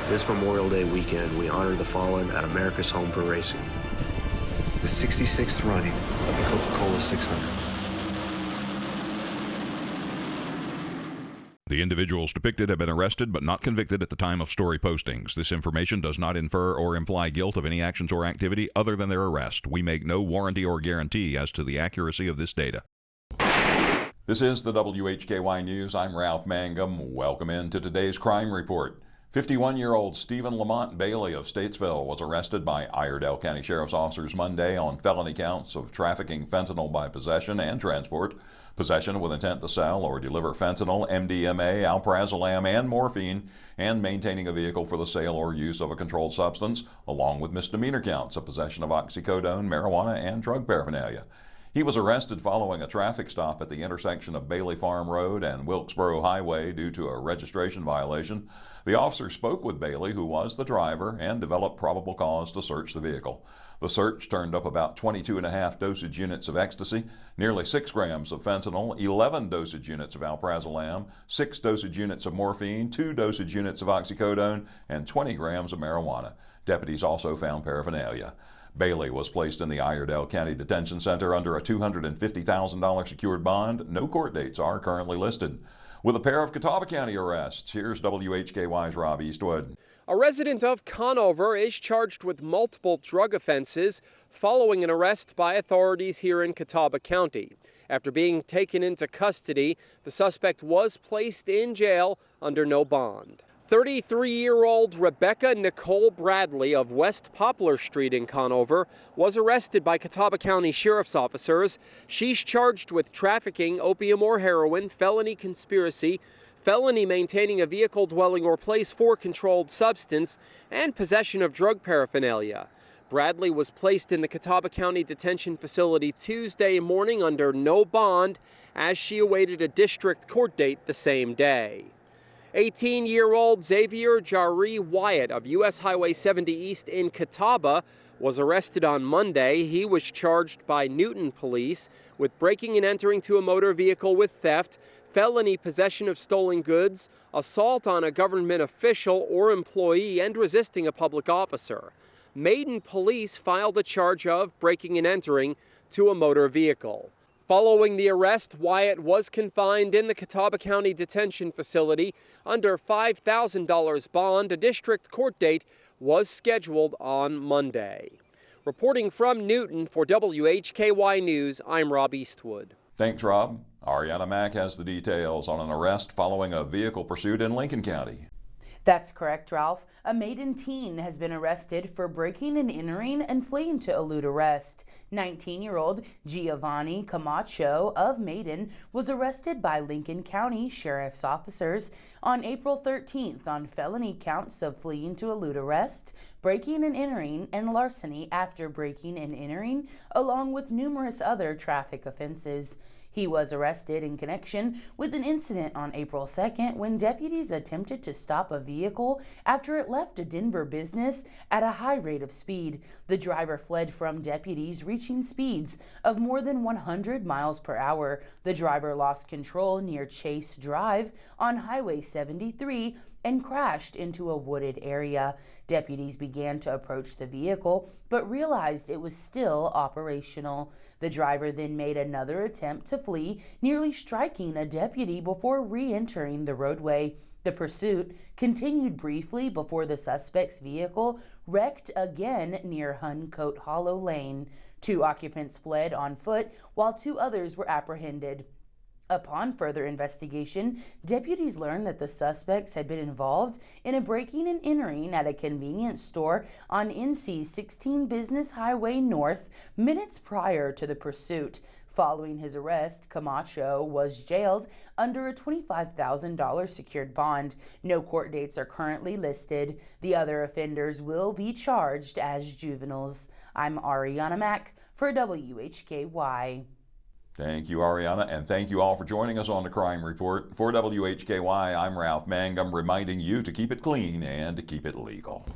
This Memorial Day weekend, we honor the fallen at America's Home for Racing. The 66th running of the Coca-Cola 600. The individuals depicted have been arrested but not convicted at the time of story postings. This information does not infer or imply guilt of any actions or activity other than their arrest. We make no warranty or guarantee as to the accuracy of this data. This is the WHKY News. I'm Ralph Mangum. Welcome into today's crime report. 51-year-old Stephen Lamont Bailey of Statesville was arrested by Iredell County Sheriff's officers Monday on felony counts of trafficking fentanyl by possession and transport, possession with intent to sell or deliver fentanyl, M.D.M.A, alprazolam, and morphine, and maintaining a vehicle for the sale or use of a controlled substance, along with misdemeanor counts of possession of oxycodone, marijuana, and drug paraphernalia. He was arrested following a traffic stop at the intersection of Bailey Farm Road and Wilkesboro Highway due to a registration violation. The officer spoke with Bailey, who was the driver, and developed probable cause to search the vehicle. The search turned up about 22.5 dosage units of ecstasy, nearly 6 grams of fentanyl, 11 dosage units of alprazolam, 6 dosage units of morphine, 2 dosage units of oxycodone, and 20 grams of marijuana. Deputies also found paraphernalia. Bailey was placed in the Iredell County Detention Center under a $250,000 secured bond. No court dates are currently listed. With a pair of Catawba County arrests, here's WHKY's Rob Eastwood. A resident of Conover is charged with multiple drug offenses following an arrest by authorities here in Catawba County. After being taken into custody, the suspect was placed in jail under no bond. 33-year-old Rebecca Nicole Bradley of West Poplar Street in Conover was arrested by Catawba County Sheriff's officers. She's charged with trafficking opium or heroin, felony conspiracy, felony maintaining a vehicle, dwelling, or place for controlled substance, and possession of drug paraphernalia. Bradley was placed in the Catawba County Detention Facility Tuesday morning under no bond as she awaited a district court date the same day. 18-year-old Xavier Jaree Wyatt of U.S. Highway 70 East in Catawba was arrested on Monday. He was charged by Newton police with breaking and entering to a motor vehicle with theft, felony possession of stolen goods, assault on a government official or employee, and resisting a public officer. Maiden police filed a charge of breaking and entering to a motor vehicle. Following the arrest, Wyatt was confined in the Catawba County Detention Facility under $5,000 bond. A district court date was scheduled on Monday. Reporting from Newton for WHKY News, I'm Rob Eastwood. Thanks, Rob. Arianna Mack has the details on an arrest following a vehicle pursuit in Lincoln County. That's correct, Ralph. A Maiden teen has been arrested for breaking and entering and fleeing to elude arrest. 19-year-old Giovanni Camacho of Maiden was arrested by Lincoln County Sheriff's officers on April 13th on felony counts of fleeing to elude arrest, breaking and entering, and larceny after breaking and entering, along with numerous other traffic offenses. He was arrested in connection with an incident on April 2nd when deputies attempted to stop a vehicle after it left a Denver business at a high rate of speed. The driver fled from deputies, reaching speeds of more than 100 miles per hour. The driver lost control near Chase Drive on Highway 73 and crashed into a wooded area. Deputies began to approach the vehicle but realized it was still operational. The driver then made another attempt to flee, nearly striking a deputy before re-entering the roadway. The pursuit continued briefly before the suspect's vehicle wrecked again near Huncoat Hollow Lane. 2 occupants fled on foot while 2 others were apprehended. Upon further investigation, deputies learned that the suspects had been involved in a breaking and entering at a convenience store on NC 16 Business Highway North minutes prior to the pursuit. Following his arrest, Camacho was jailed under a $25,000 secured bond. No court dates are currently listed. The other offenders will be charged as juveniles. I'm Arianna Mack for WHKY. Thank you, Arianna, and thank you all for joining us on the Crime Report. For WHKY, I'm Ralph Mangum, reminding you to keep it clean and to keep it legal.